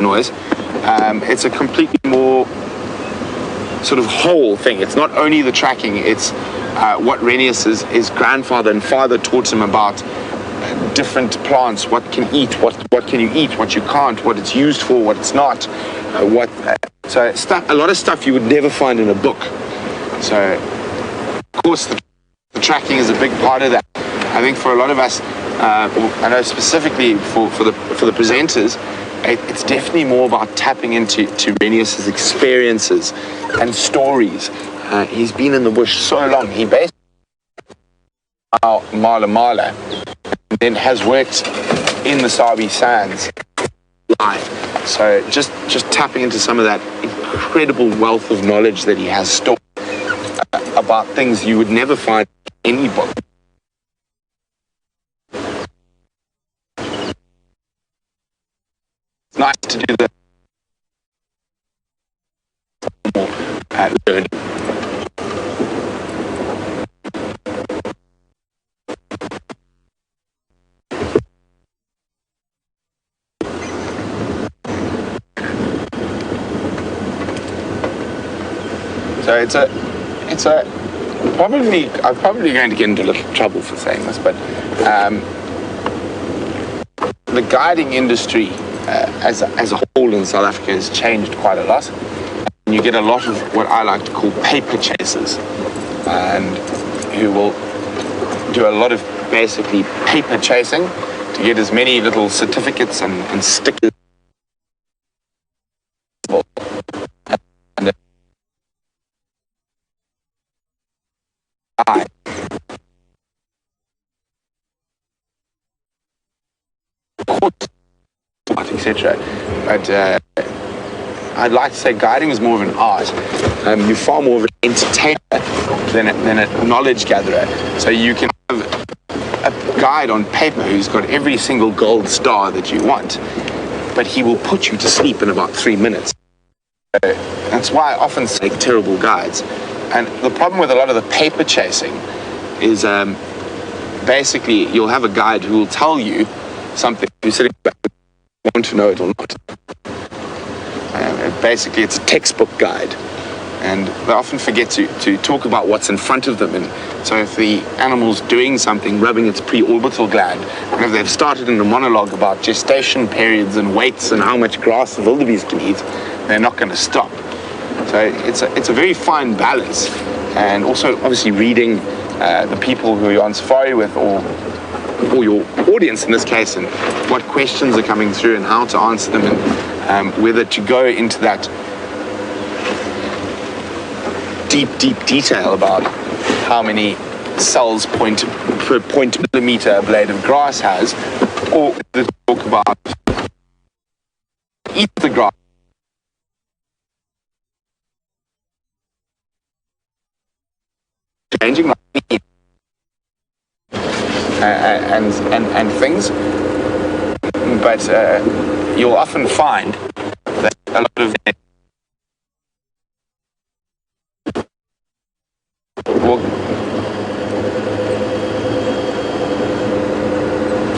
noise. It's a completely more sort of whole thing. It's not only the tracking, it's what Renius, his grandfather and father taught him about different plants, what can eat, what can you eat, what you can't, what it's used for, what it's not, so stuff, a lot of stuff you would never find in a book. So of course the tracking is a big part of that. I think for a lot of us, I know specifically for the presenters, it's definitely more about tapping into Renius's experiences and stories. He's been in the bush so long. He basically Mala and then has worked in the Sabi Sands live. So just tapping into some of that incredible wealth of knowledge that he has stored about things you would never find in any book. It's nice to do the learning. So it's a probably, I'm probably going to get into a little trouble for saying this, but the guiding industry as a whole in South Africa has changed quite a lot. And you get a lot of what I like to call paper chasers, and who will do a lot of basically paper chasing to get as many little certificates and stickers. Etc. But I'd like to say guiding is more of an art. You're far more of an entertainer than a knowledge gatherer. So you can have a guide on paper who's got every single gold star that you want, but he will put you to sleep in about 3 minutes. That's why I often say terrible guides. And the problem with a lot of the paper chasing is basically you'll have a guide who will tell you something you're sitting back want to know it or not. Basically it's a textbook guide, and they often forget to talk about what's in front of them. And so if the animal's doing something, rubbing its pre-orbital gland, and if they've started in a monologue about gestation periods and weights and how much grass the wildebeest can eat, they're not going to stop. So it's a very fine balance, and also obviously reading the people who you're on safari with, or your audience in this case, and what questions are coming through and how to answer them, and whether to go into that deep detail about how many cells per point millimeter a blade of grass has, or to talk about eat the grass. Changing and things, but you'll often find that a lot of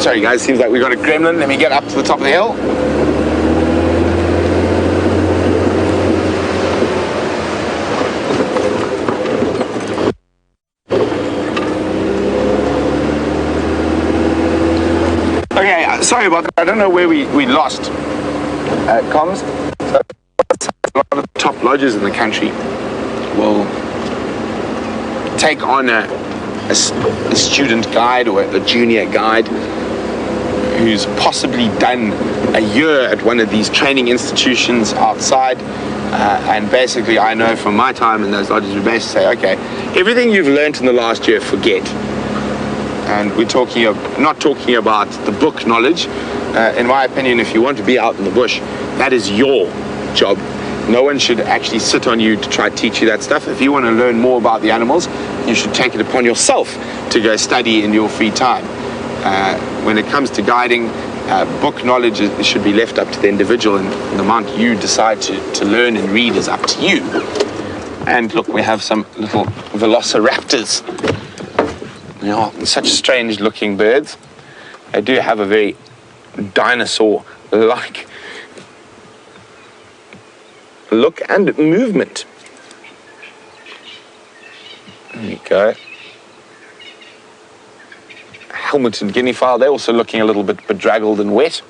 sorry guys, seems like we got a gremlin. Let me get up to the top of the hill. Sorry about that. I don't know where we lost comms. So a lot of the top lodges in the country will take on a student guide or a junior guide who's possibly done a year at one of these training institutions outside. And basically, I know from my time in those lodges, we basically say, okay, everything you've learned in the last year, forget. And we're not talking about the book knowledge. In my opinion, if you want to be out in the bush, that is your job. No one should actually sit on you to try to teach you that stuff. If you want to learn more about the animals, you should take it upon yourself to go study in your free time. When it comes to guiding, book knowledge should be left up to the individual, and the amount you decide to learn and read is up to you. And look, we have some little velociraptors. They are such strange looking birds. They do have a very dinosaur-like look and movement. There you go. Helmeted guinea fowl, they're also looking a little bit bedraggled and wet.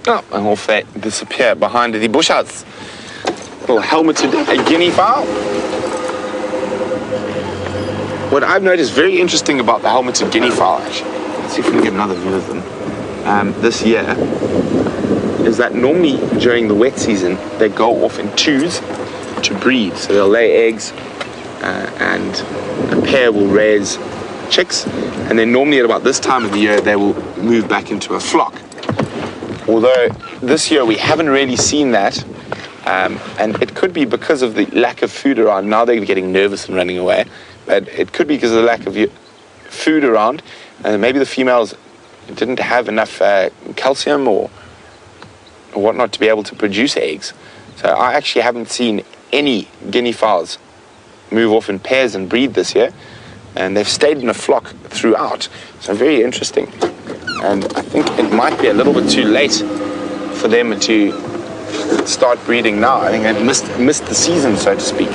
Oh, and off they disappear behind the bushes. Little helmeted guinea fowl. What I've noticed very interesting about the helmeted guinea fowl, actually, let's see if we can get another view of them, this year, is that normally during the wet season, they go off in twos to breed. So they'll lay eggs and a pair will raise chicks. And then normally at about this time of the year, they will move back into a flock. Although this year we haven't really seen that. And it could be because of the lack of food around. Now they're getting nervous and running away. But it could be because of the lack of food around. And maybe the females didn't have enough calcium or whatnot to be able to produce eggs. So I actually haven't seen any guinea fowls move off in pairs and breed this year. And they've stayed in a flock throughout. So very interesting. And I think it might be a little bit too late for them to start breeding now. I think they've missed the season, so to speak.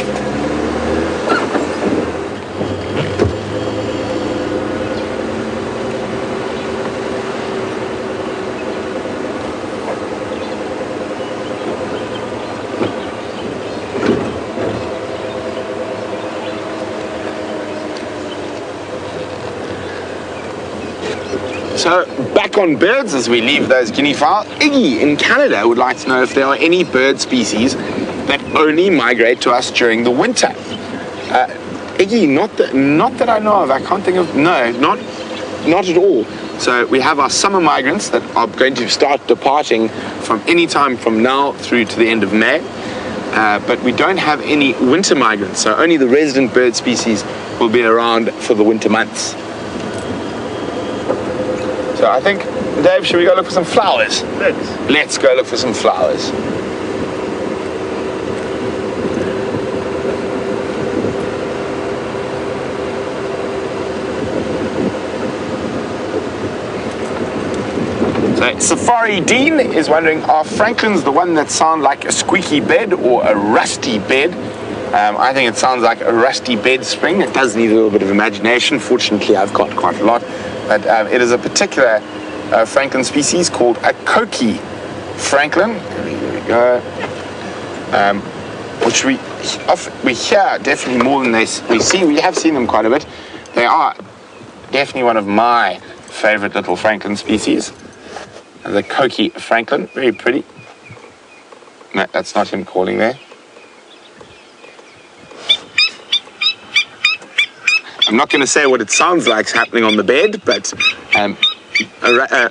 So back on birds as we leave those guinea fowl. Iggy in Canada would like to know if there are any bird species that only migrate to us during the winter. Iggy, not that I know of. I can't think of, no, not at all. So we have our summer migrants that are going to start departing from any time from now through to the end of May. But we don't have any winter migrants. So only the resident bird species will be around for the winter months. So I think, Dave, should we go look for some flowers? Let's go look for some flowers. So Safari Dean is wondering, are Franklins the one that sound like a squeaky bed or a rusty bed? I think it sounds like a rusty bed spring. It does need a little bit of imagination. Fortunately, I've got quite a lot. But it is a particular Franklin species called a Koki Franklin. There we go. Which we hear definitely more than we see. We have seen them quite a bit. They are definitely one of my favorite little Franklin species. The Koki Franklin, very pretty. No, that's not him calling there. I'm not going to say what it sounds like happening on the bed, but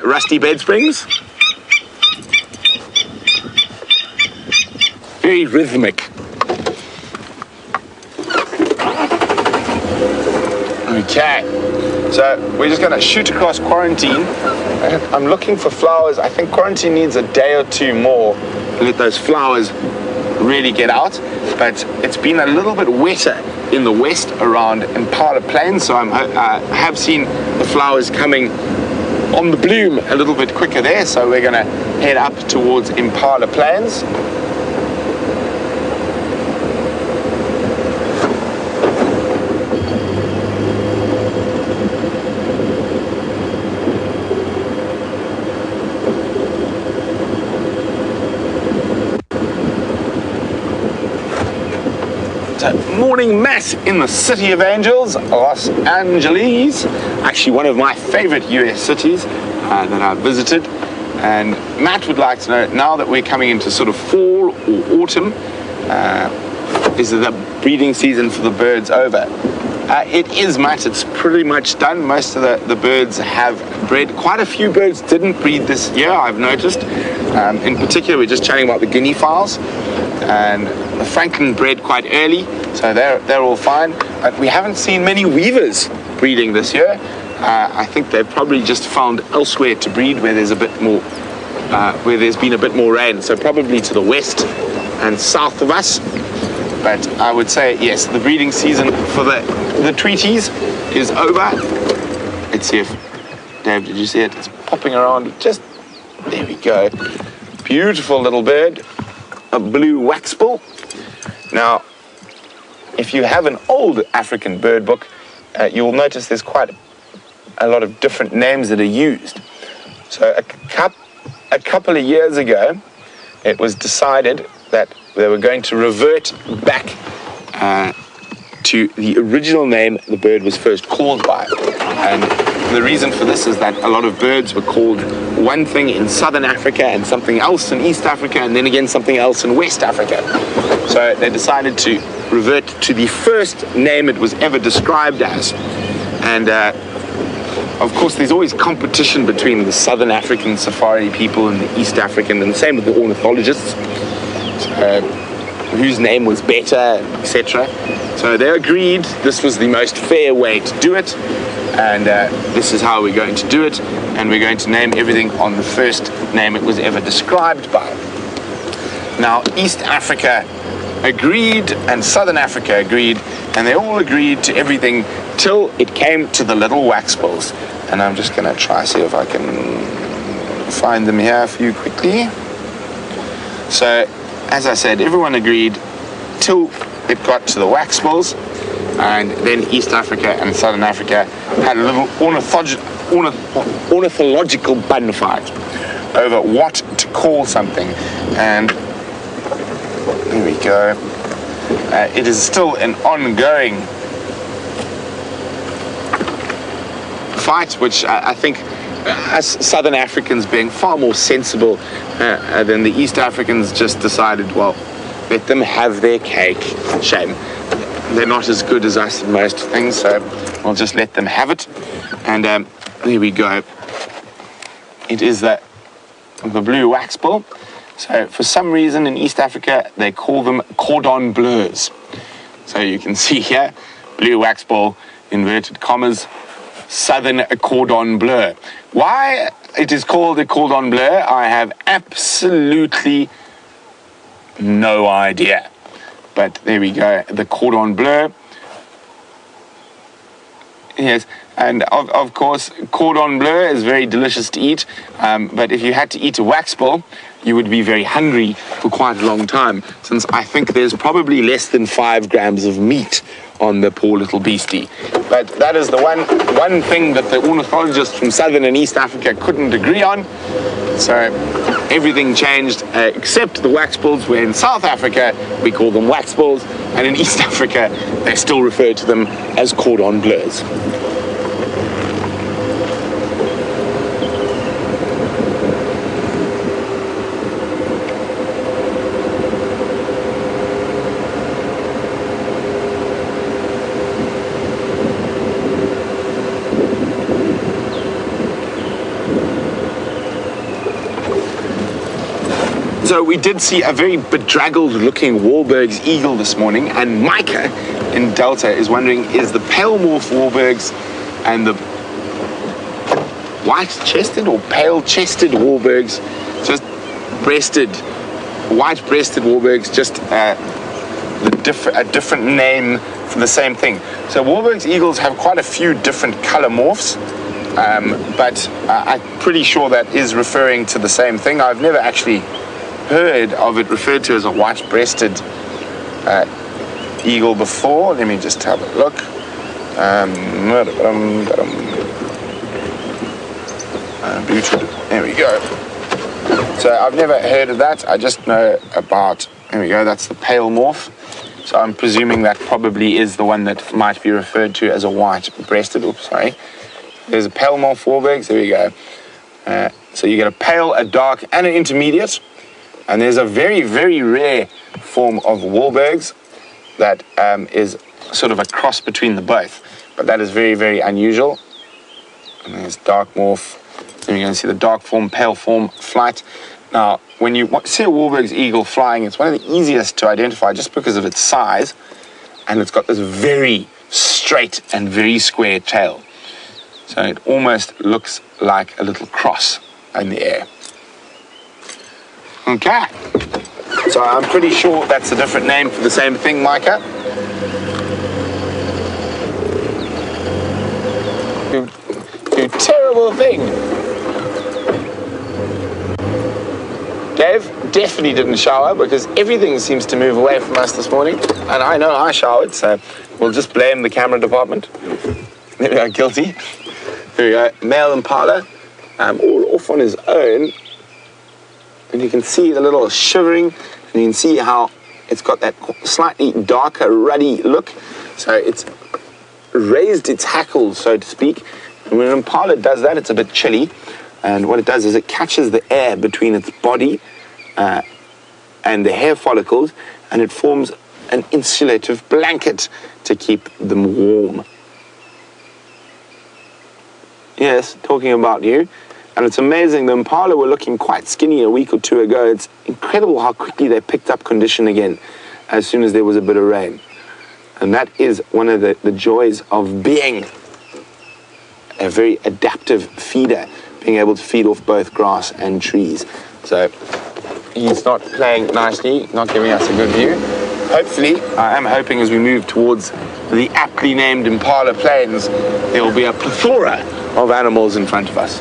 rusty bed springs. Very rhythmic. Okay, so we're just going to shoot across quarantine. I'm looking for flowers. I think quarantine needs a day or two more to let those flowers really get out. But it's been a little bit wetter in the west around Impala Plains, so I have seen the flowers coming on the bloom a little bit quicker there. So we're going to head up towards Impala Plains. Morning mass in the City of Angels, Los Angeles. Actually one of my favorite US cities that I've visited. And Matt would like to know, now that we're coming into sort of fall or autumn, is the breeding season for the birds over? It is, Matt. It's pretty much done. Most of the birds have bred. Quite a few birds didn't breed this year, I've noticed. In particular, we're just chatting about the guinea fowls. And the Franklin bred quite early, so they're all fine. But we haven't seen many weavers breeding this year. I think they've probably just found elsewhere to breed where there's a bit more, where there's been a bit more rain. So probably to the west and south of us. But I would say, yes, the breeding season for the Tweeties is over. Let's see if, Dave, did you see it? It's popping around. Just, there we go. Beautiful little bird, a blue waxbill. Now, if you have an old African bird book, you will notice there's quite a lot of different names that are used. So a couple of years ago, it was decided that they were going to revert back to the original name the bird was first called by. And the reason for this is that a lot of birds were called one thing in southern Africa and something else in East Africa and then again something else in West Africa. So they decided to revert to the first name it was ever described as. And of course, there's always competition between the Southern African safari people and the East African, and the same with the ornithologists, whose name was better, etc. So they agreed this was the most fair way to do it, and this is how we're going to do it, and we're going to name everything on the first name it was ever described by. Now, East Africa agreed, and Southern Africa agreed, and they all agreed to everything till it came to the little waxbills. And I'm just going to try see if I can find them here for you quickly. So, as I said, everyone agreed till it got to the waxbills, and then East Africa and Southern Africa had a little ornithological bun fight over what to call something. And here we go. It is still an ongoing fight, which I think us Southern Africans, being far more sensible than the East Africans, just decided, well, let them have their cake. Shame. They're not as good as us in most things, so we'll just let them have it. And here we go. It is the blue waxbill. So for some reason in East Africa, they call them cordon bleus. So you can see here, blue waxbill, inverted commas, southern cordon bleu. Why it is called a cordon bleu, I have absolutely no idea. But there we go, the cordon bleu. Yes, and of course, cordon bleu is very delicious to eat, but if you had to eat a waxbill, you would be very hungry for quite a long time, since I think there's probably less than 5 grams of meat on the poor little beastie. But that is the one thing that the ornithologists from Southern and East Africa couldn't agree on. So everything changed except the waxbills, where in South Africa we call them waxbills, and in East Africa they still refer to them as cordon bleus. So we did see a very bedraggled looking Wahlberg's eagle this morning, and Micah in Delta is wondering, is the pale morph Wahlberg's and the white-chested or pale-chested Wahlberg's just breasted, white-breasted Wahlberg's just a different name for the same thing? So Wahlberg's eagles have quite a few different color morphs, but I'm pretty sure that is referring to the same thing. I've never actually heard of it referred to as a white-breasted eagle before. Let me just have a look. Beautiful. There we go. So I've never heard of that. I just know about, there we go, that's the pale morph. So I'm presuming that probably is the one that might be referred to as a white-breasted. Oops, sorry. There's a pale morph Wahlberg's. There we go. So you get a pale, a dark, and an intermediate. And there's a very, very rare form of Wahlberg's that is sort of a cross between the both. But that is very, very unusual. And there's dark morph. Then you're going to see the dark form, pale form, flight. Now, when you see a Wahlberg's eagle flying, it's one of the easiest to identify just because of its size. And it's got this very straight and very square tail. So it almost looks like a little cross in the air. Okay. So I'm pretty sure that's a different name for the same thing, Micah. You terrible thing. Dave definitely didn't shower because everything seems to move away from us this morning. And I know I showered, so we'll just blame the camera department. There we go, guilty. There we go, male impala, all off on his own. And you can see the little shivering, and you can see how it's got that slightly darker, ruddy look. So it's raised its hackles, so to speak. And when an impala does that, it's a bit chilly. And what it does is it catches the air between its body and the hair follicles, and it forms an insulative blanket to keep them warm. Yes, talking about you. And it's amazing, the impala were looking quite skinny a week or two ago. It's incredible how quickly they picked up condition again as soon as there was a bit of rain. And that is one of the joys of being a very adaptive feeder, being able to feed off both grass and trees. So he's not playing nicely, not giving us a good view. Hopefully, I am hoping as we move towards the aptly named Impala Plains, there will be a plethora of animals in front of us.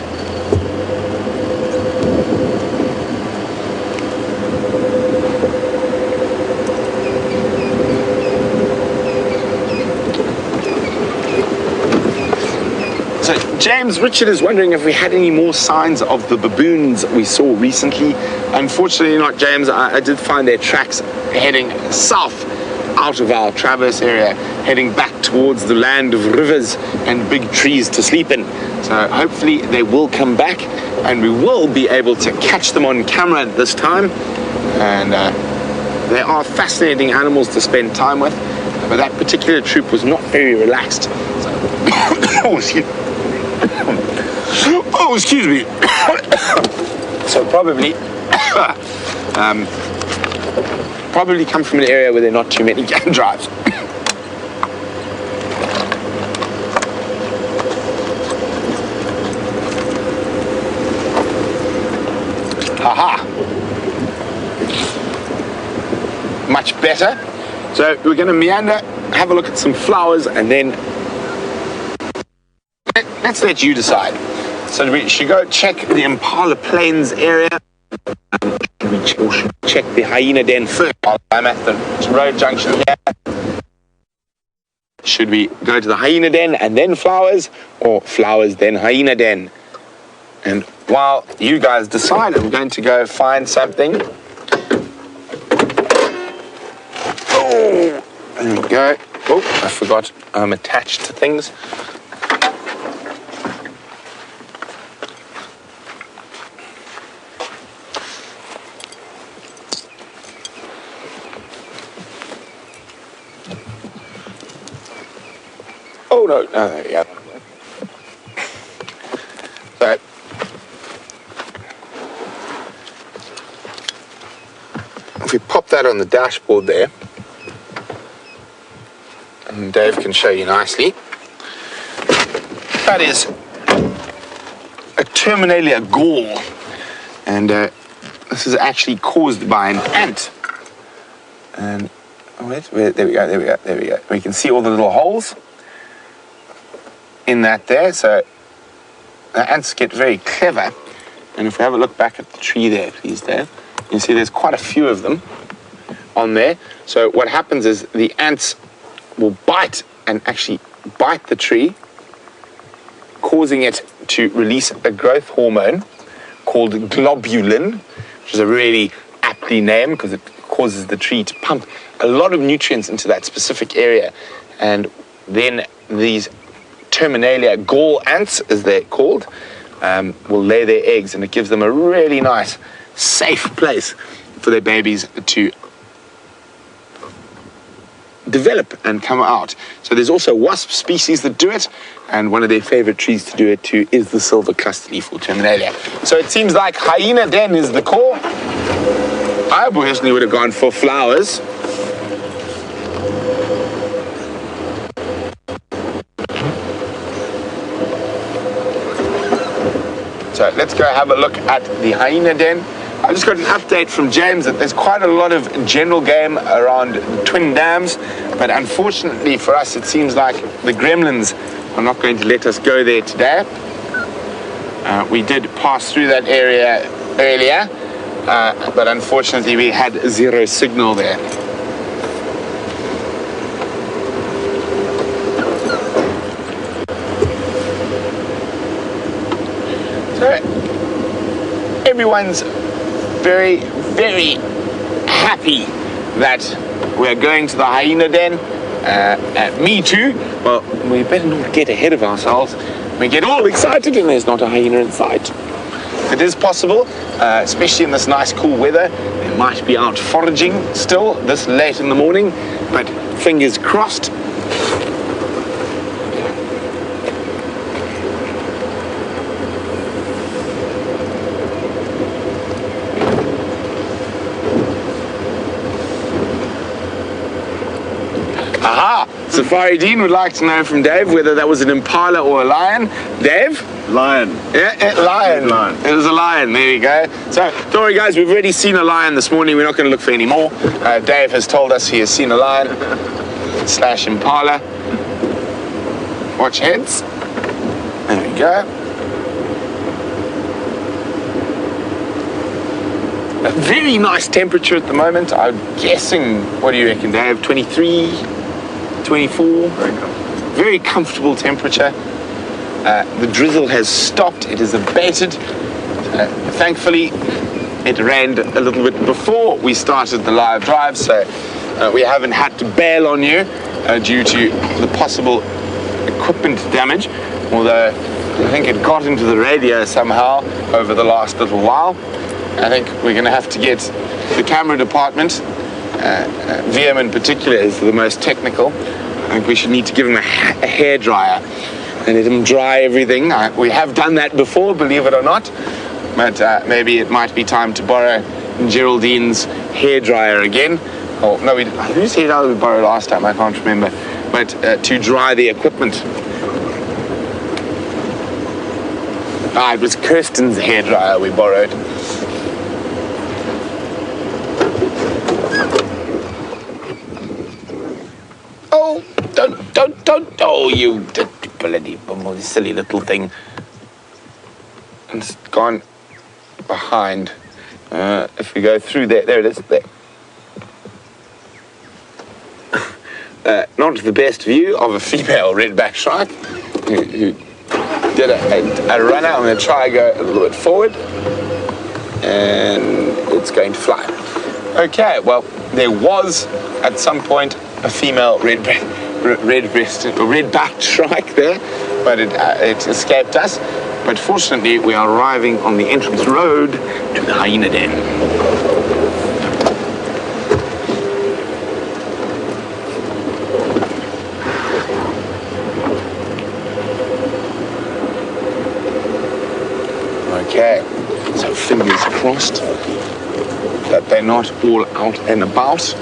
So James Richard is wondering if we had any more signs of the baboons we saw recently. Unfortunately not, James. I did find their tracks heading south out of our traverse area, heading back towards the land of rivers and big trees to sleep in. So hopefully they will come back and we will be able to catch them on camera this time. And they are fascinating animals to spend time with, but that particular troop was not very relaxed. So oh, excuse me. So probably come from an area where there are not too many game drives. Haha. Much better. So we're going to meander, have a look at some flowers, and then let's let you decide. So we should go check the Impala Plains area. We should check the hyena den first. I'm at the road junction here. Should we go to the hyena den and then flowers, or flowers then hyena den? And while you guys decide, I'm going to go find something. Oh, there we go. Oh, I forgot I'm attached to things. Oh, no, there we go. So, if we pop that on the dashboard there, and Dave can show you nicely, that is a Terminalia gall, and this is actually caused by an ant. And, oh wait, there we go. We can see all the little holes in that there, so the ants get very clever. And if we have a look back at the tree there, please, Dave, you can see there's quite a few of them on there. So what happens is the ants will bite and actually bite the tree, causing it to release a growth hormone called globulin, which is a really aptly named because it causes the tree to pump a lot of nutrients into that specific area. And then these Terminalia gall ants, as they're called, will lay their eggs, and it gives them a really nice, safe place for their babies to develop and come out. So there's also wasp species that do it, and one of their favorite trees to do it too is the silver cluster leaf or Terminalia. So it seems like hyena den is the core. I personally would have gone for flowers. So let's go have a look at the hyena den. I just got an update from James that there's quite a lot of general game around Twin Dams, but unfortunately for us, it seems like the gremlins are not going to let us go there today. We did pass through that area earlier, but unfortunately we had zero signal there. So everyone's very, very happy that we're going to the hyena den. Me too. Well, we better not get ahead of ourselves. We get all excited and there's not a hyena in sight. It is possible, especially in this nice cool weather. They might be out foraging still this late in the morning, but fingers crossed. Aha! Safari Dean would like to know from Dave whether that was an impala or a lion. Dave? Lion. Yeah, lion. Lion. It was a lion, there you go. So, don't worry guys, we've already seen a lion this morning. We're not going to look for any more. Dave has told us he has seen a lion / impala. Watch heads. There we go. A very nice temperature at the moment. I'm guessing, what do you reckon, Dave? 23, 24? Very comfortable temperature. The drizzle has stopped. It has abated. Thankfully, it rained a little bit before we started the live drive, so we haven't had to bail on you due to the possible equipment damage, although I think it got into the radio somehow over the last little while. I think we're going to have to get the camera department, VM in particular is the most technical. I think we should need to give him a hairdryer and let him dry everything. We have done that before, believe it or not, but maybe it might be time to borrow Geraldine's hairdryer again. Oh, no, whose hairdryer did we borrow last time? I can't remember. But to dry the equipment. It was Kirsten's hairdryer we borrowed. Oh, don't, oh, you bloody silly little thing. And it's gone behind. If we go through there it is, there. Not the best view of a female redback shrike who did a runner. I'm going to try go a little bit forward, and it's going to fly. Okay, well, there was at some point a female redback shrike there, but it escaped us. But fortunately, we are arriving on the entrance road to the hyena den. Okay, so fingers crossed that they're not all out and about.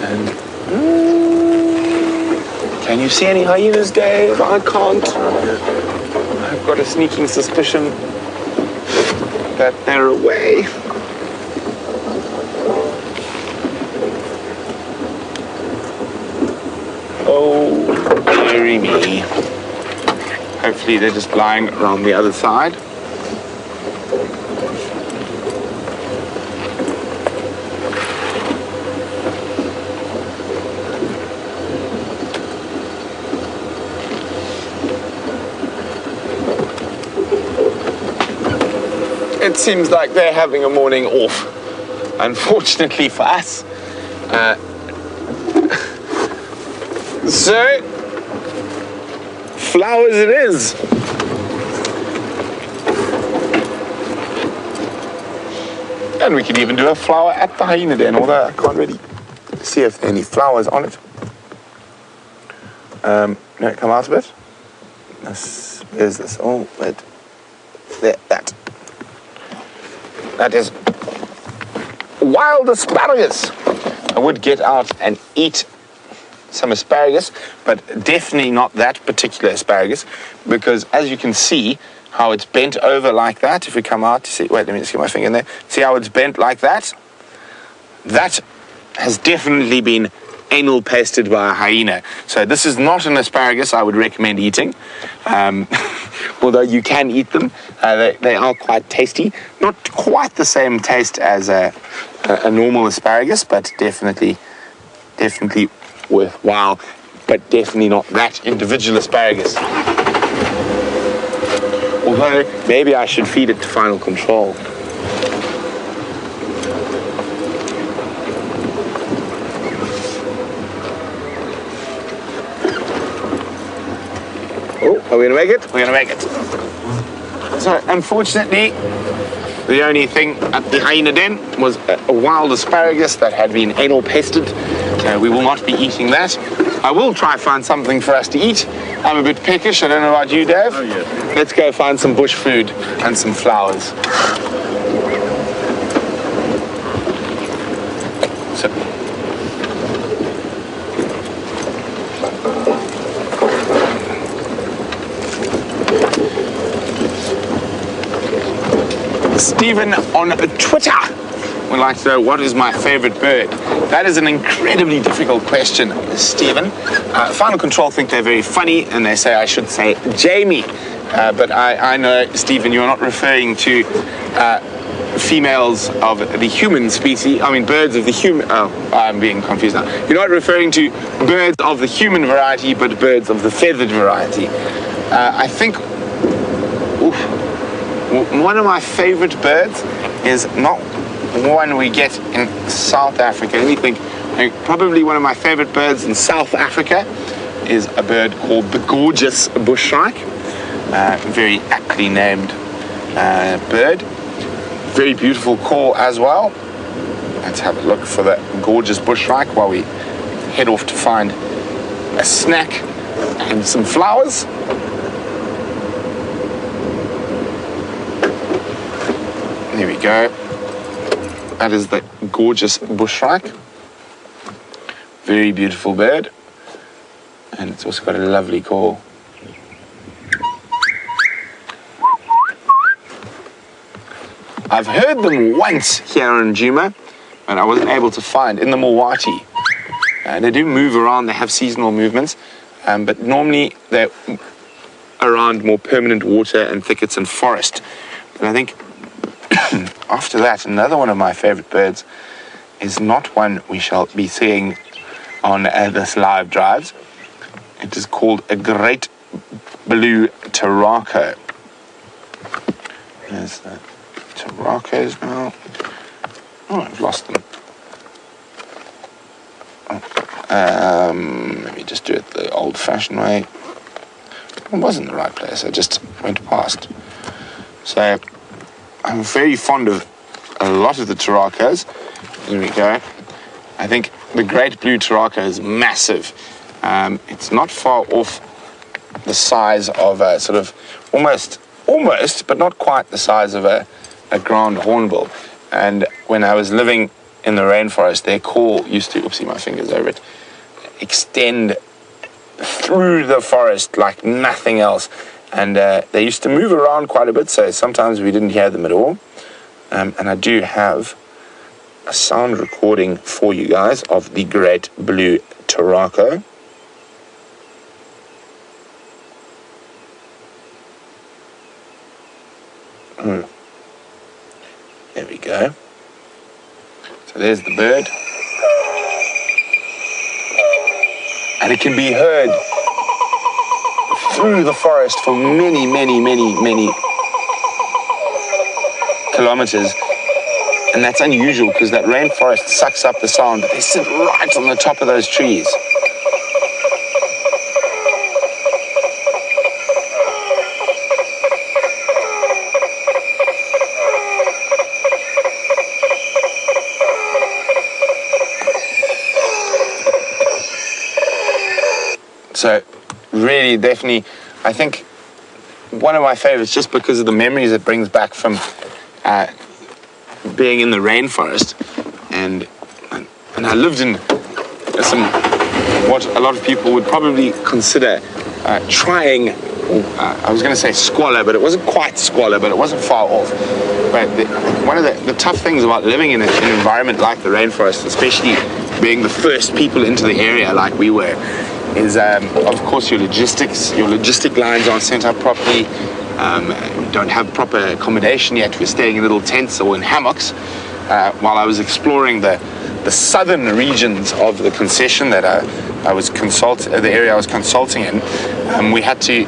And can you see any hyenas, Dave? I can't. I've got a sneaking suspicion that they're away. Oh, dearie me. Hopefully they're just lying around the other side. It seems like they're having a morning off, unfortunately for us. So, flowers it is. And we can even do a flower at the hyena den, although I can't really see if there are any flowers on it. No, come out a bit. Where's this? Oh, wait. There, that. That is wild asparagus. I would get out and eat some asparagus, but definitely not that particular asparagus, because as you can see, how it's bent over like that. If we come out to see, wait, let me just get my finger in there. See how it's bent like that? That has definitely been anal pasted by a hyena. So this is not an asparagus I would recommend eating, although you can eat them. They are quite tasty. Not quite the same taste as a normal asparagus, but definitely worthwhile, but definitely not that individual asparagus. Although, maybe I should feed it to Final Control. Oh, are we going to make it? We're going to make it. So, unfortunately, the only thing at the hyena den was a wild asparagus that had been anal pasted. So we will not be eating that. I will try find something for us to eat. I'm a bit peckish. I don't know about you, Dave. Oh, yeah. Let's go find some bush food and some flowers. So, Stephen on Twitter would like to know, what is my favorite bird? That is an incredibly difficult question, Stephen. Final Control think they're very funny, and they say I should say Jamie. But I know, Stephen, you're not referring to females of the human species. I mean, birds of the human... Oh, I'm being confused now. You're not referring to birds of the human variety, but birds of the feathered variety. I think... Oof, one of my favorite birds is not one we get in South Africa. Let me think. Probably one of my favorite birds in South Africa is a bird called the gorgeous bushshrike. Very aptly named bird. Very beautiful call as well. Let's have a look for the gorgeous bushshrike while we head off to find a snack and some flowers. There we go. That is the gorgeous bushshrike. Very beautiful bird. And it's also got a lovely call. I've heard them once here in Djuma, but I wasn't able to find in the Mulwati. They do move around, they have seasonal movements, but normally they're around more permanent water and thickets and forest. But I think after that, another one of my favorite birds is not one we shall be seeing on this live drives. It is called a great blue Tarraco. There's the Tarracos now. Oh, I've lost them. Let me just do it the old-fashioned way. It wasn't the right place, I just went past. So, I'm very fond of a lot of the Tarracos. Here we go. I think the great blue Tarraco is massive. It's not far off the size of a sort of almost, but not quite the size of a ground hornbill. And when I was living in the rainforest, their call used to, oopsie, my finger's over it, extend through the forest like nothing else. And they used to move around quite a bit, so sometimes we didn't hear them at all. And I do have a sound recording for you guys of the great blue Tarraco. There we go. So there's the bird. And it can be heard through the forest for many, many, many, many kilometers. And that's unusual because that rainforest sucks up the sound, but they sit right on the top of those trees. So really, definitely, I think one of my favorites, just because of the memories it brings back from being in the rainforest, and I lived in some what a lot of people would probably consider trying I was going to say squalor, but it wasn't quite squalor, but it wasn't far off. But one of the tough things about living in an environment like the rainforest, especially being the first people into the area like we were, is of course your logistic lines aren't set up properly. Don't have proper accommodation yet. We're staying in little tents or in hammocks. While I was exploring the southern regions of the concession that the area I was consulting in, we had to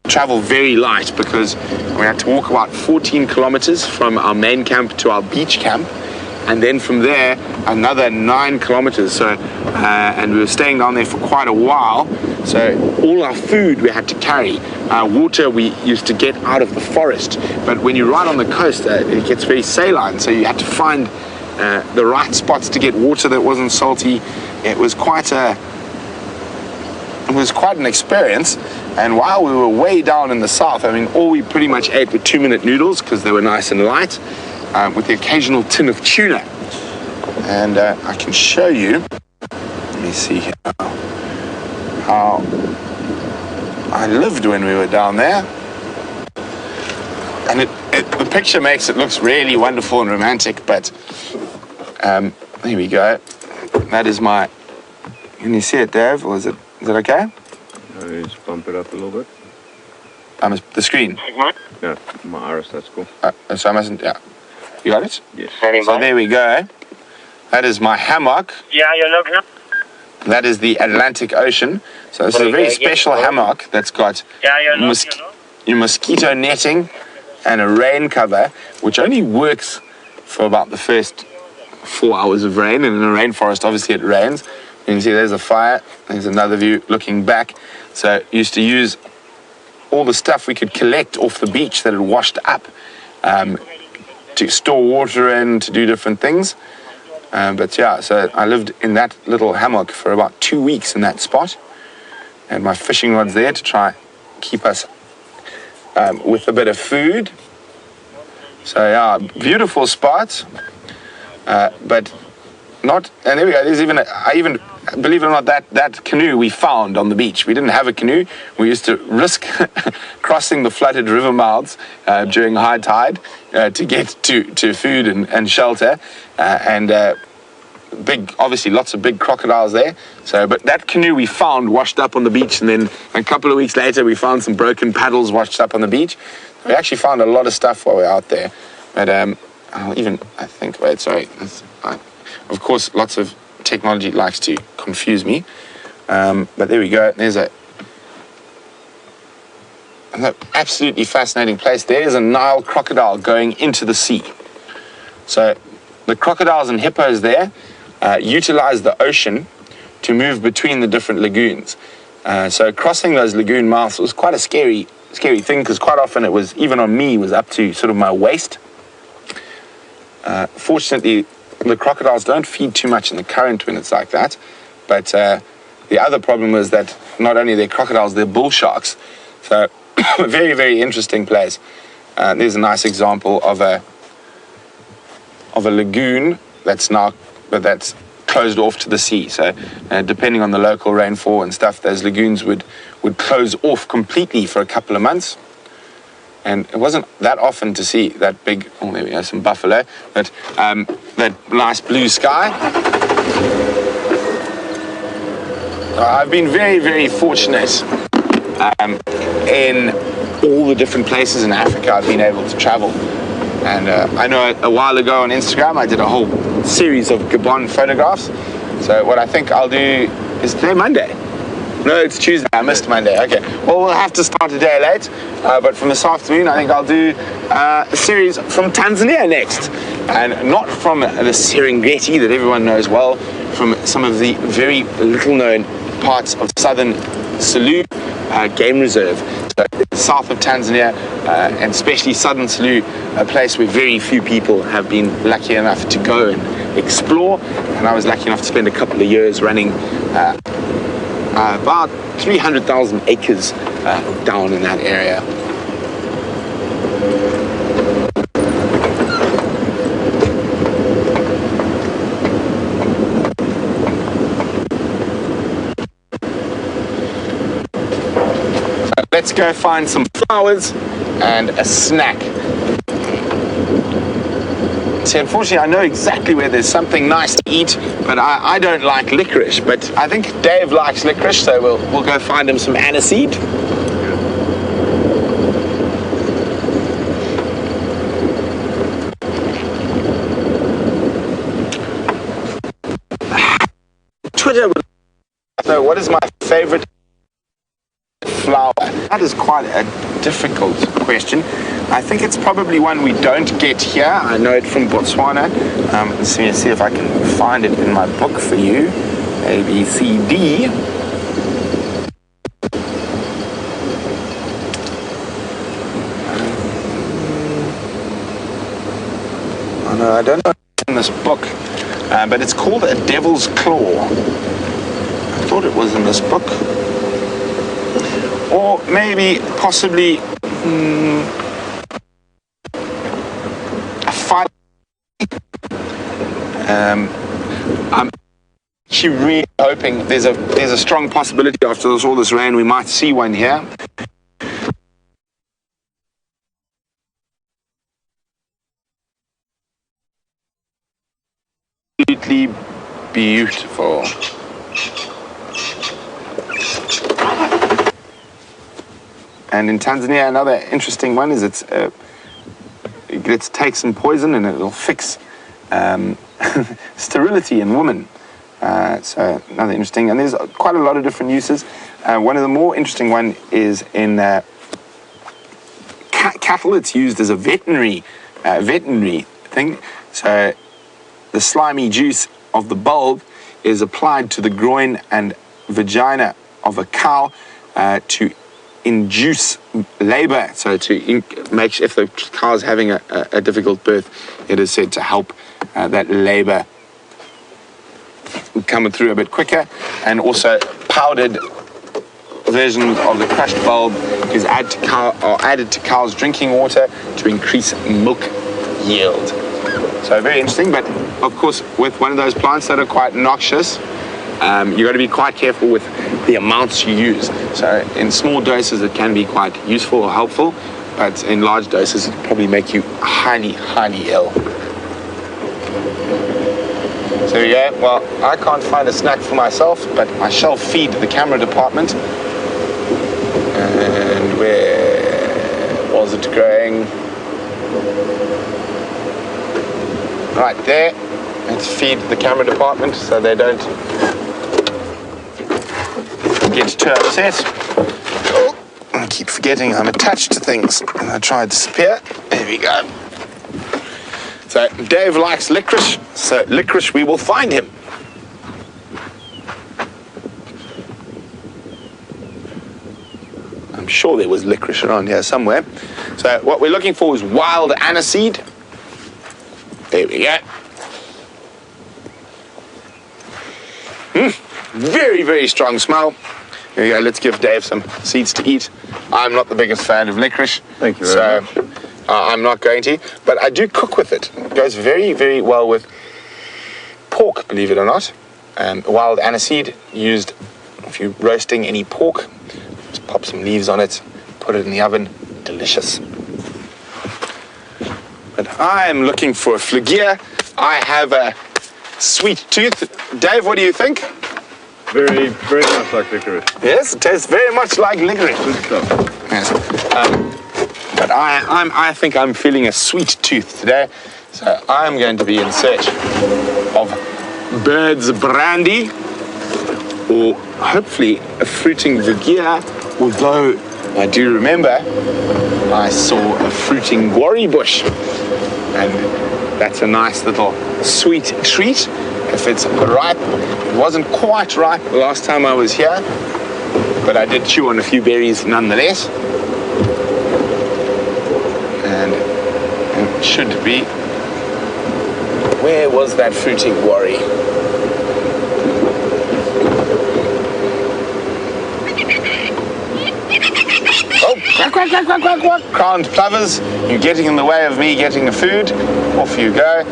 travel very light because we had to walk about 14 kilometers from our main camp to our beach camp, and then from there another 9 kilometers. So and we were staying down there for quite a while, so all our food we had to carry. Water we used to get out of the forest, but when you're right on the coast, it gets very saline, so you had to find the right spots to get water that wasn't salty. It was quite an experience. And while we were way down in the south, I mean, all we pretty much ate were 2-minute noodles because they were nice and light, with the occasional tin of tuna. And I can show you, let me see here, how I lived when we were down there. And the picture makes it looks really wonderful and romantic, but there we go. That is my, can you see it, Dave, or is it okay? Just bump it up a little bit. The screen? Yeah, my iris, that's cool. So I mustn't, yeah. You got it? Yes. So there we go. That is my hammock. Yeah, you're looking. That is the Atlantic Ocean. So this is a very special hammock that's got your mosquito netting and a rain cover, which only works for about the first 4 hours of rain. And in a rainforest, obviously it rains. You can see there's a fire. There's another view looking back. So used to use all the stuff we could collect off the beach that had washed up to store water in, to do different things. But yeah, so I lived in that little hammock for about 2 weeks in that spot. And my fishing rod's there to try keep us with a bit of food. So yeah, beautiful spot. But not, and there we go, there's even, believe it or not, that canoe we found on the beach. We didn't have a canoe. We used to risk crossing the flooded river mouths during high tide to get to food and shelter. Obviously lots of big crocodiles there. So, but that canoe we found washed up on the beach, and then a couple of weeks later we found some broken paddles washed up on the beach. We actually found a lot of stuff while we were out there. But of course, lots of technology likes to confuse me. But there we go. There's an absolutely fascinating place. There is a Nile crocodile going into the sea. So the crocodiles and hippos there utilize the ocean to move between the different lagoons. So crossing those lagoon mouths was quite a scary thing, because quite often it was, even on me, was up to sort of my waist. Fortunately, the crocodiles don't feed too much in the current when it's like that. But the other problem is that not only are they crocodiles, they're bull sharks. So a very, very interesting place. There's a nice example of a lagoon that's closed off to the sea. So depending on the local rainfall and stuff, those lagoons would close off completely for a couple of months. And it wasn't that often to see that big, oh, there we go, some buffalo, but that nice blue sky. I've been very, very fortunate in all the different places in Africa I've been able to travel. And I know a while ago on Instagram I did a whole series of Gabon photographs. So what I think I'll do is, today Monday? No, it's Tuesday. I missed Monday. Okay. Well, we'll have to start a day late. But from this afternoon, I think I'll do a series from Tanzania next. And not from the Serengeti that everyone knows well, from some of the very little-known parts of southern Selous Game Reserve. So south of Tanzania, and especially southern Selous, a place where very few people have been lucky enough to go and explore. And I was lucky enough to spend a couple of years running about 300,000 acres down in that area. So let's go find some flowers and a snack. See, unfortunately, I know exactly where there's something nice to eat, but I don't like licorice. But I think Dave likes licorice, so we'll go find him some aniseed. Twitter would know what is my favorite flower. That is quite a difficult question. I think it's probably one we don't get here. I know it from Botswana. Let's see if I can find it in my book for you. A, B, C, D. Oh no, I don't know in this book, but it's called a devil's claw. I thought it was in this book. Or maybe, possibly, a fight. I'm actually really hoping there's a strong possibility after all this rain we might see one here. Absolutely beautiful. And in Tanzania, another interesting one is it takes some poison and it'll fix sterility in women. So another interesting, and there's quite a lot of different uses. One of the more interesting one is in cattle. It's used as a veterinary thing. So the slimy juice of the bulb is applied to the groin and vagina of a cow to induce labor, so to make sure if the cow's having a difficult birth, it is said to help that labor coming through a bit quicker. And also powdered versions of the crushed bulb is added to cow's drinking water to increase milk yield. So very interesting, but of course with one of those plants that are quite noxious, you've got to be quite careful with the amounts you use. So in small doses it can be quite useful or helpful, but in large doses it can probably make you highly, highly ill. So there you go. Well, I can't find a snack for myself, but I shall feed the camera department. And where was it going? Right there. Let's feed the camera department so they don't get too upset. Oh, I keep forgetting I'm attached to things. And I try to disappear. There we go. So Dave likes licorice, so licorice we will find him. I'm sure there was licorice around here somewhere. So what we're looking for is wild aniseed. There we go. Very, very strong smell. Here we go, let's give Dave some seeds to eat. I'm not the biggest fan of licorice. Thank you very much. I'm not going to, but I do cook with it. It goes very, very well with pork, believe it or not. Wild aniseed used if you're roasting any pork. Just pop some leaves on it, put it in the oven. Delicious. But I'm looking for a phlegia. I have a sweet tooth. Dave, what do you think? Very, very much like licorice. Yes, it tastes very much like licorice. Good stuff. Yes. But I think I'm feeling a sweet tooth today, so I'm going to be in search of bird's brandy, or hopefully a fruiting Vigia, although I do remember I saw a fruiting worry bush, and that's a nice little sweet treat if it's ripe. It wasn't quite ripe the last time I was here, but I did chew on a few berries nonetheless. And it should be. Where was that fruiting worry? Oh, quack, quack, quack, quack, quack, quack. Crowned plovers, you're getting in the way of me getting the food. Off you go.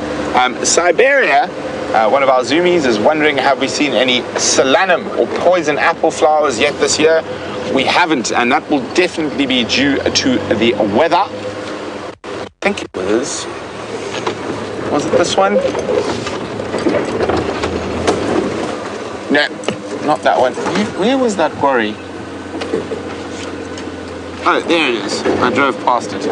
Siberia, one of our zoomies is wondering, have we seen any solanum or poison apple flowers yet this year? we haven't, and that will definitely be due to the weather. I think it was it this one? No, not that one. Where was that quarry? Oh, there it is. I drove past it.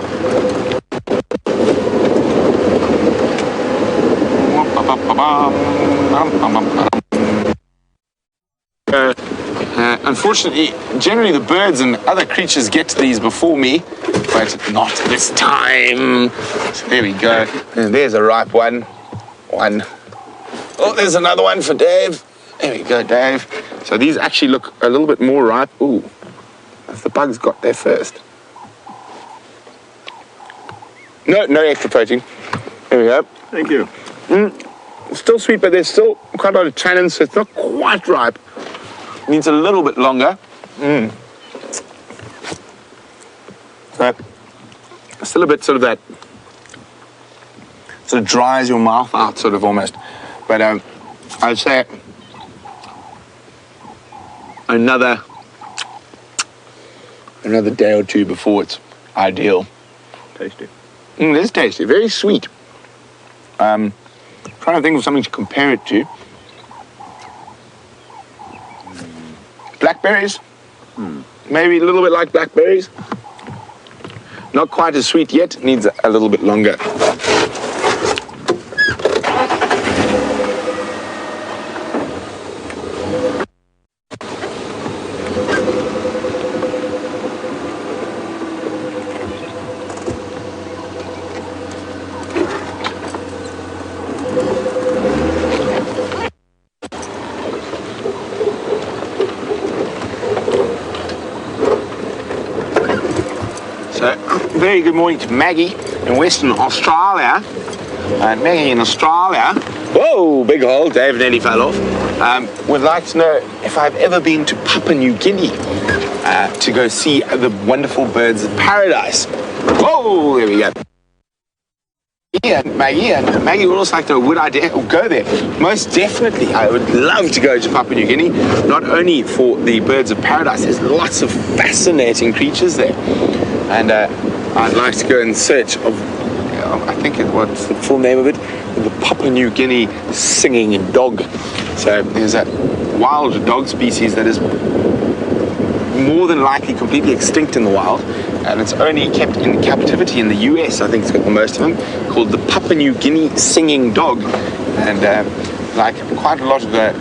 Unfortunately, generally the birds and other creatures get to these before me, but not this time. So there we go. And there's a ripe one. Oh, there's another one for Dave. There we go, Dave. So these actually look a little bit more ripe. Ooh, if the bugs got there first. No extra protein. There we go. Thank you. Still sweet, but there's still quite a lot of tannin, so it's not quite ripe. It needs a little bit longer. So, still a bit sort of that, sort of dries your mouth out, sort of almost. But I'd say another day or two before it's ideal. Tasty. It is tasty, very sweet. Trying to think of something to compare it to. Blackberries? Maybe a little bit like blackberries. Not quite as sweet yet, needs a little bit longer. Very good morning to Maggie in Western Australia. And Maggie in Australia, whoa, big hole, Dave nearly fell off, would like to know if I've ever been to Papua New Guinea to go see the wonderful birds of paradise. Whoa, there we go. Maggie would also like to know, would I go there? Most definitely, I would love to go to Papua New Guinea, not only for the birds of paradise, there's lots of fascinating creatures there. And I'd like to go in search of, I think what's the full name of it? The Papua New Guinea singing dog. So there's a wild dog species that is more than likely completely extinct in the wild, and it's only kept in captivity in the US. I think it's got the most of them, called the Papua New Guinea singing dog. And like quite a lot of the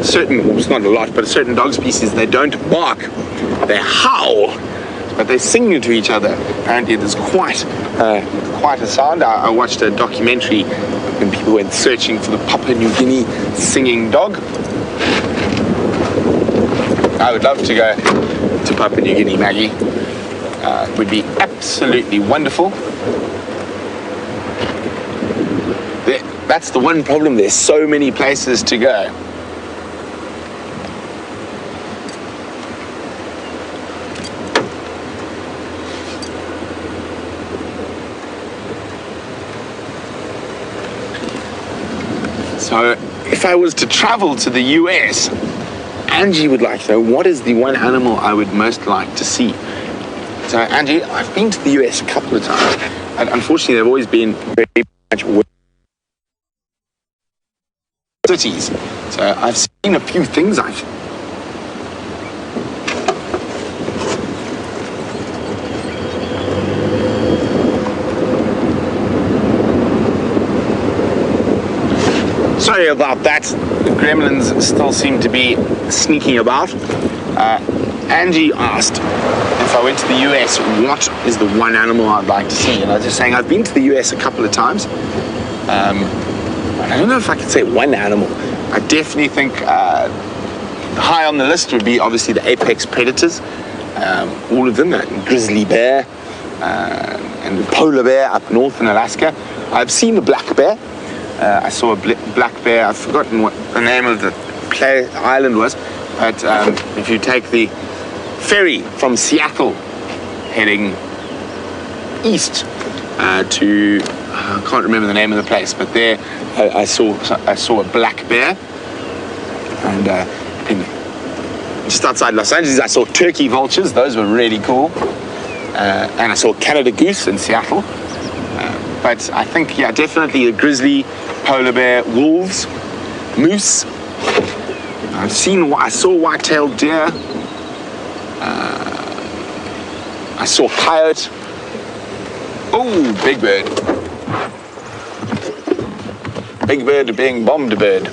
certain, well, it's not a lot, but certain dog species, they don't bark, they howl, but they sing to each other. Apparently there's quite a sound. I watched a documentary when people went searching for the Papua New Guinea singing dog. I would love to go to Papua New Guinea, Maggie. It would be absolutely wonderful. That's the one problem, there's so many places to go. So if I was to travel to the US, Angie would like to know, what is the one animal I would most like to see? So Angie, I've been to the US a couple of times, and unfortunately they've always been very much cities. So I've seen a few things Sorry about that. The gremlins still seem to be sneaking about. Angie asked if I went to the US, what is the one animal I'd like to see? And I was just saying, I've been to the US a couple of times. I don't know if I could say one animal. I definitely think high on the list would be obviously the apex predators. All of them, grizzly bear and the polar bear up north in Alaska. I've seen the black bear. I saw a black bear. I've forgotten what the name of the island was, but if you take the ferry from Seattle heading east to I can't remember the name of the place, but there I saw a black bear, and just outside Los Angeles, I saw turkey vultures. Those were really cool. And I saw Canada goose in Seattle. But I think, yeah, definitely the grizzly, polar bear, wolves, moose. I saw white-tailed deer. I saw coyote. Oh, big bird. Big bird being bombed bird.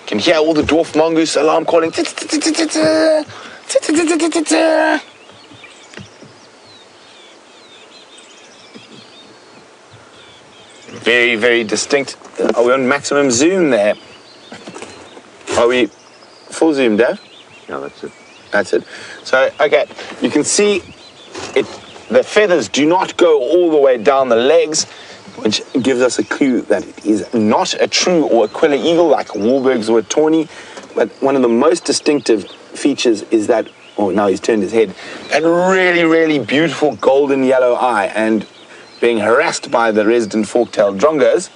Can hear all the dwarf mongoose alarm calling. Very, very distinct. Are we on maximum zoom there? Are we full zoom, Dave? Yeah, that's it. That's it. So, okay, you can see it. The feathers do not go all the way down the legs, which gives us a clue that it is not a true or Aquila eagle like a Wahlberg's or a tawny. But one of the most distinctive features is that, oh, now he's turned his head, that really, really beautiful golden yellow eye. And being harassed by the resident fork-tailed drongos,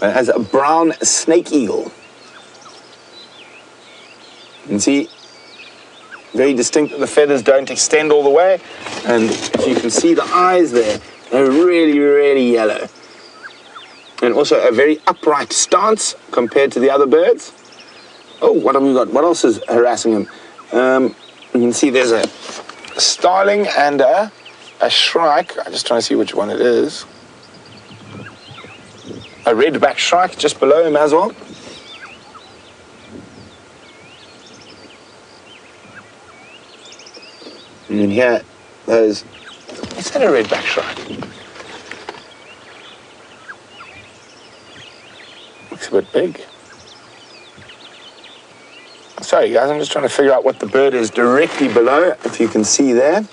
as a brown snake eagle. You can see, very distinct that the feathers don't extend all the way, and if you can see the eyes there, they're really, really yellow. And also a very upright stance compared to the other birds. Oh, what have we got? What else is harassing him? You can see there's a starling and a shrike. I'm just trying to see which one it is. A red-backed shrike just below him as well. And you can hear those. Is that a red-backed shrike? Looks a bit big. Sorry guys, I'm just trying to figure out what the bird is directly below, if you can see there.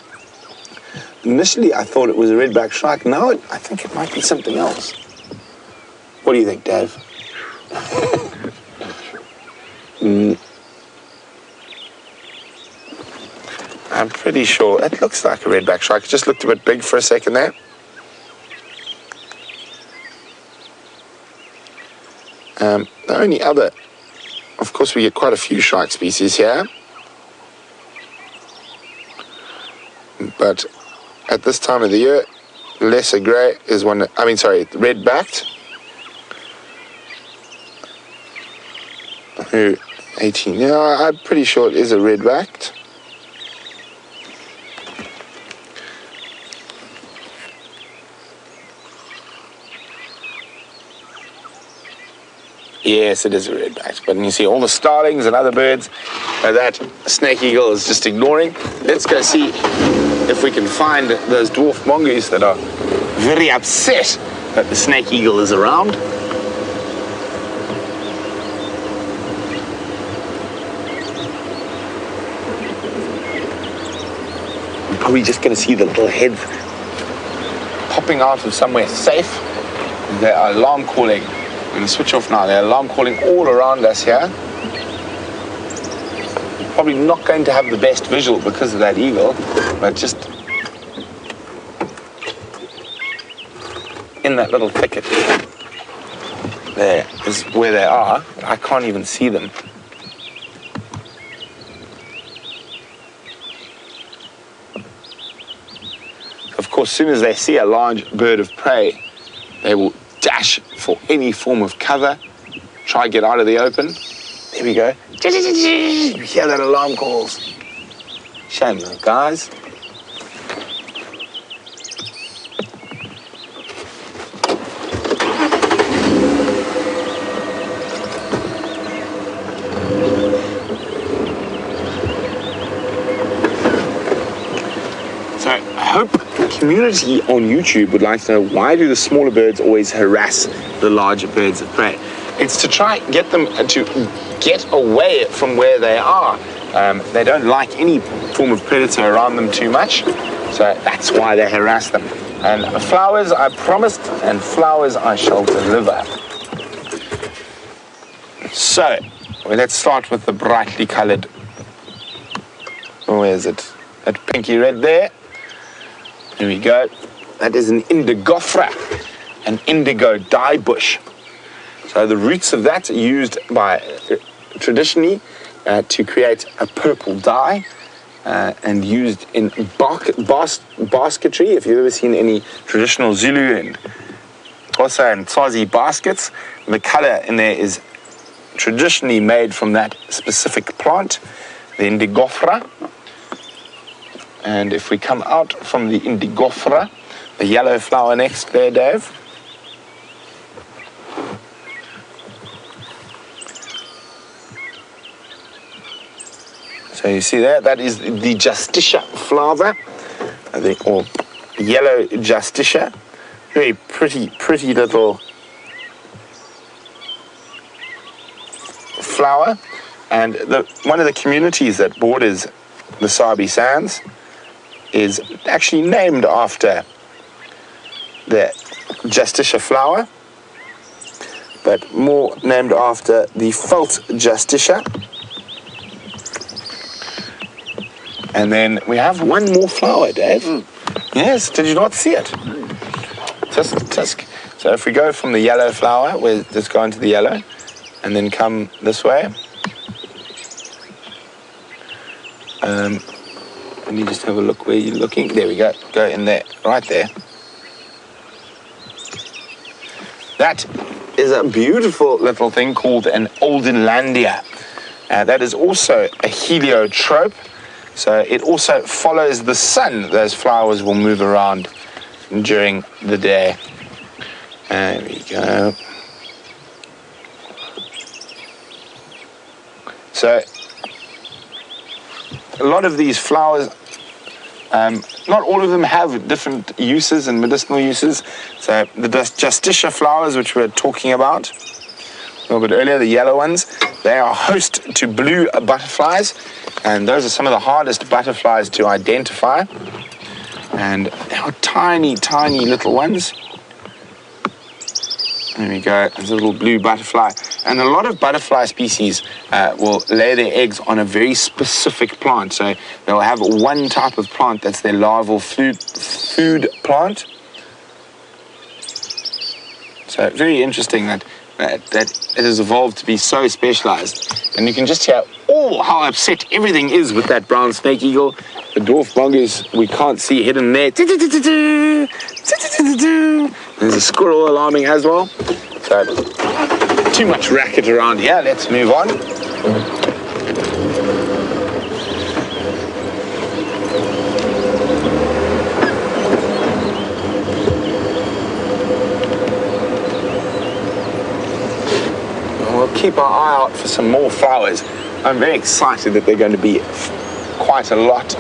Initially I thought it was a red-backed shrike. Now I think it might be something else. What do you think, Dave? I'm pretty sure it looks like a red-backed shrike. It just looked a bit big for a second there. The only other, of course, we get quite a few shrike species here, but at this time of the year, lesser grey is one. Red-backed. Who? 18. Yeah, I'm pretty sure it is a red-backed. Yes, it is a red-backed, but you see all the starlings and other birds that snake eagle is just ignoring. Let's go see if we can find those dwarf mongoose that are very upset that the snake eagle is around. We're probably just going to see the little heads popping out of somewhere safe. They are alarm calling. I'm going to switch off now. They're alarm calling all around us here. Probably not going to have the best visual because of that eagle, but just in that little thicket there is where they are. I can't even see them. Of course, as soon as they see a large bird of prey, they will dash for any form of cover, try to get out of the open. There we go. You hear that alarm calls. Shame though, guys. So I hope the community on YouTube would like to know, why do the smaller birds always harass the larger birds of prey? It's to try and get them to get away from where they are. They don't like any form of predator around them too much, so that's why they harass them. And flowers I promised, and flowers I shall deliver. So, let's start with the brightly colored. Where is it? That pinky red there. Here we go. That is an indigofera, an indigo dye bush. So the roots of that are used by, traditionally, to create a purple dye and used in basketry. If you've ever seen any traditional Zulu and also in Swazi baskets, the color in there is traditionally made from that specific plant, the indigofera. And if we come out from the indigofera, the yellow flower next there, Dave. So you see there, that is the Justicia flower, or yellow Justicia. Very pretty little flower. And one of the communities that borders the Sabi Sands is actually named after the Justicia flower, but more named after the Veld Justicia. And then we have one more flower, Dave. Yes, did you not see it? Tisk. So if we go from the yellow flower, we'll just go into the yellow, and then come this way. Let me just have a look where you're looking. There we go. Go in there, right there. That is a beautiful little thing called an Oldenlandia. That is also a heliotrope. So it also follows the sun. Those flowers will move around during the day. There we go. So a lot of these flowers, not all of them have different uses and medicinal uses. So the Justicia flowers, which we were talking about a little bit earlier, the yellow ones, they are host to blue butterflies, and those are some of the hardest butterflies to identify. And they are tiny little ones. There we go, there's a little blue butterfly. And a lot of butterfly species will lay their eggs on a very specific plant. So they'll have one type of plant that's their larval food plant. So very interesting that it has evolved to be so specialized. And you can just hear how upset everything is with that brown snake eagle. The dwarf mongoose we can't see hidden there. There's a squirrel alarming as well. So too much racket around here. Let's move on. We'll keep our eye out for some more flowers. I'm very excited that they're going to be quite a lot.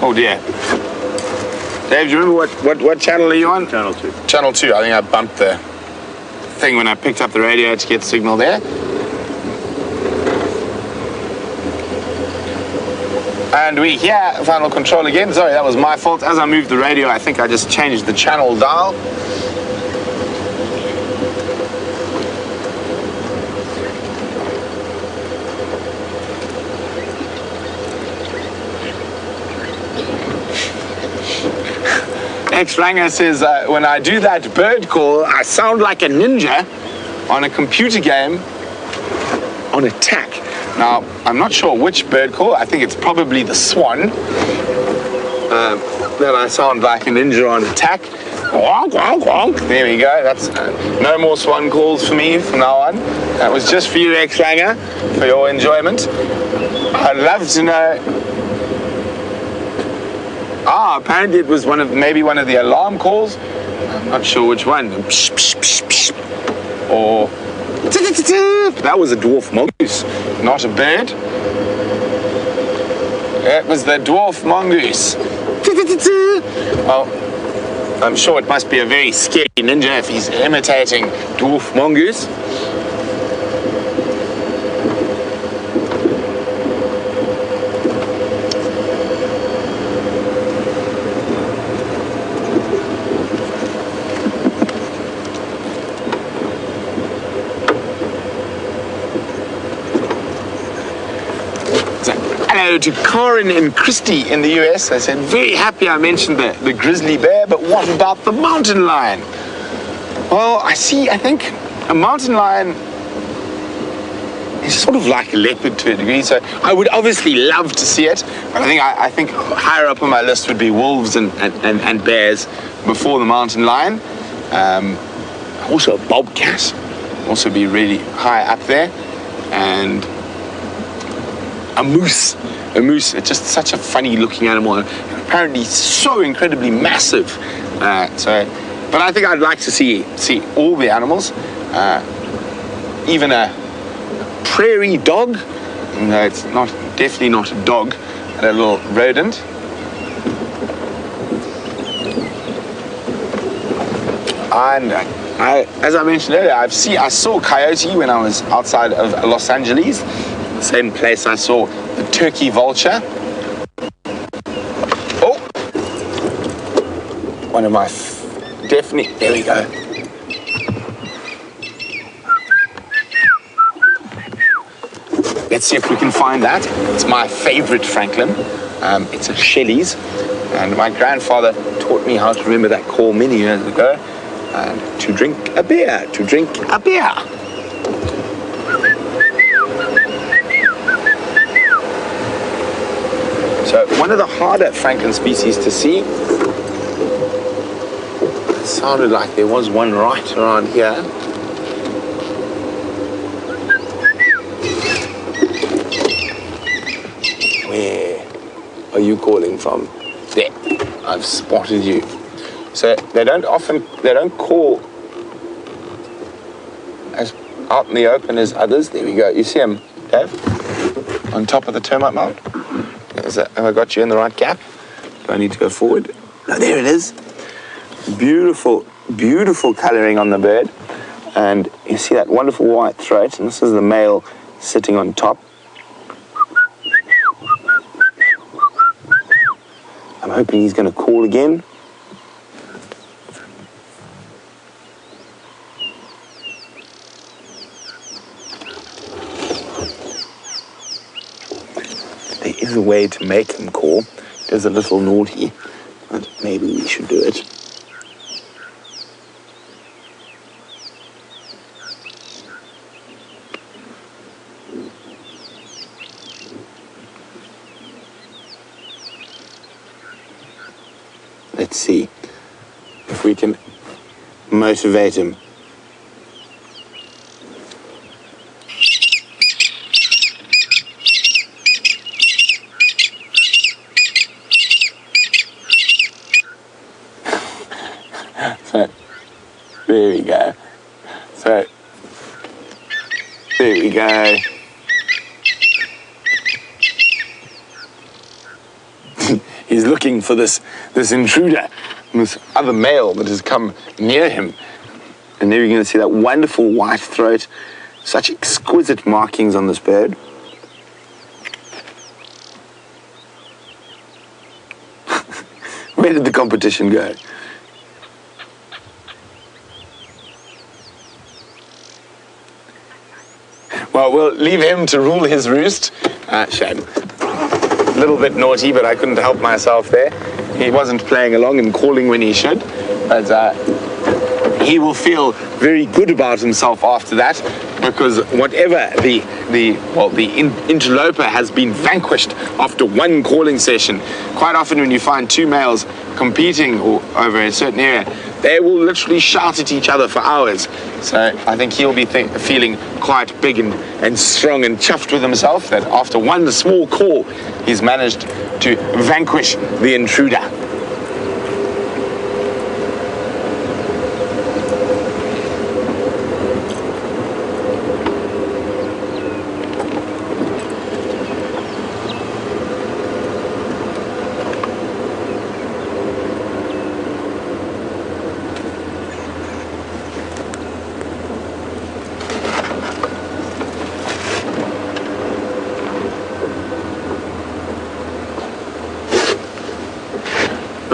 Oh dear. Dave, do you remember what channel are you on? Channel 2. Channel 2. I think I bumped the thing when I picked up the radio to get signal there. And we hear final control again. Sorry, that was my fault. As I moved the radio, I think I just changed the channel dial. X-Ranger says, when I do that bird call, I sound like a ninja on a computer game on attack. Now, I'm not sure which bird call. I think it's probably the swan. That I sound like a ninja on attack. Wonk, wonk, wonk. There we go. That's no more swan calls for me from now on. That was just for you, X-Ranger, for your enjoyment. I'd love to know. Apparently it was maybe one of the alarm calls. I'm not sure which one. Psh, psh, psh, psh. Or that was a dwarf mongoose, not a bird. It was the dwarf mongoose. Well, I'm sure it must be a very scary ninja if he's imitating dwarf mongoose. to Karen and Christy in the US. They said, very happy I mentioned the grizzly bear, but what about the mountain lion? Well, I think a mountain lion is sort of like a leopard to a degree, so I would obviously love to see it, but I think higher up on my list would be wolves and bears before the mountain lion. Also a bobcat, also be really high up there, and a moose. It's just such a funny looking animal, and apparently so incredibly massive. But I think I'd like to see all the animals, even a prairie dog. No, it's definitely not a dog, but a little rodent. And as I mentioned earlier, I saw coyote when I was outside of Los Angeles, the same place I saw the turkey vulture. Oh, one of my definitely, there we go. Let's see if we can find that. It's my favorite Franklin. It's a Shelley's, and my grandfather taught me how to remember that call many years ago. And to drink a beer, to drink a beer. So one of the harder Franklin species to see. It sounded like there was one right around here. Where are you calling from? There, I've spotted you. So they don't call as out in the open as others. There we go. You see them, Dave? On top of the termite mound. Have I got you in the right gap? Do I need to go forward? No, there it is. Beautiful, beautiful colouring on the bird. And you see that wonderful white throat. And this is the male sitting on top. I'm hoping he's going to call again. There is a way to make him call. It is a little naughty, but maybe we should do it. Let's see if we can motivate him. So, there we go. So, there we go. He's looking for this intruder, this other male that has come near him. And there you're going to see that wonderful white throat, such exquisite markings on this bird. Where did the competition go? Well, we'll leave him to rule his roost. Shame. A little bit naughty, but I couldn't help myself there. He wasn't playing along and calling when he should, but he will feel very good about himself after that, because whatever the interloper has been vanquished after one calling session. Quite often when you find two males competing over a certain area, they will literally shout at each other for hours. So I think he'll be feeling quite big and strong and chuffed with himself that after one small call, he's managed to vanquish the intruder.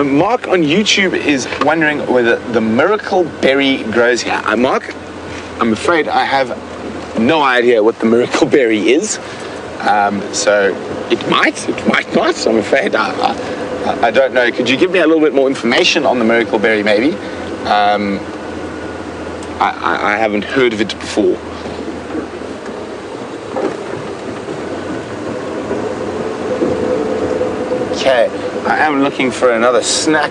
Mark on YouTube is wondering whether the miracle berry grows here. Mark, I'm afraid I have no idea what the miracle berry is. So It might not. I'm afraid. I don't know. Could you give me a little bit more information on the miracle berry, maybe? I haven't heard of it before. Okay, I am looking for another snack.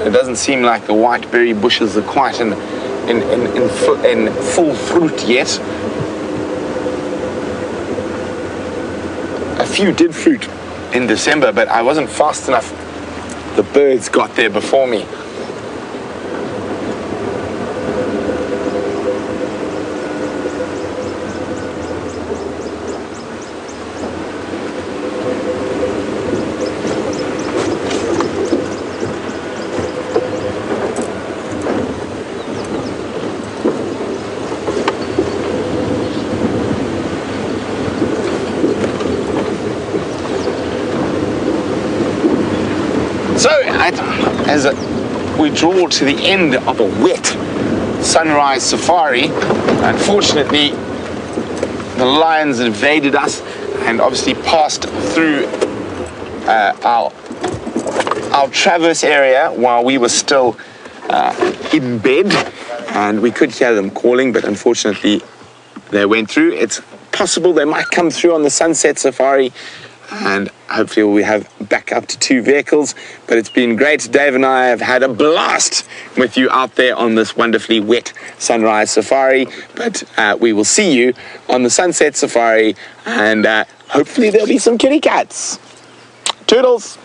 It doesn't seem like the white berry bushes are quite in full fruit yet. A few did fruit in December, but I wasn't fast enough. The birds got there before me. So, as we draw to the end of a wet sunrise safari, unfortunately, the lions invaded us and obviously passed through our traverse area while we were still in bed, and we could hear them calling, but unfortunately, they went through. It's possible they might come through on the sunset safari, and hopefully we have back up to 2 vehicles. But it's been great. Dave and I have had a blast with you out there on this wonderfully wet sunrise safari. But we will see you on the sunset safari, and hopefully there'll be some kitty cats. Toodles!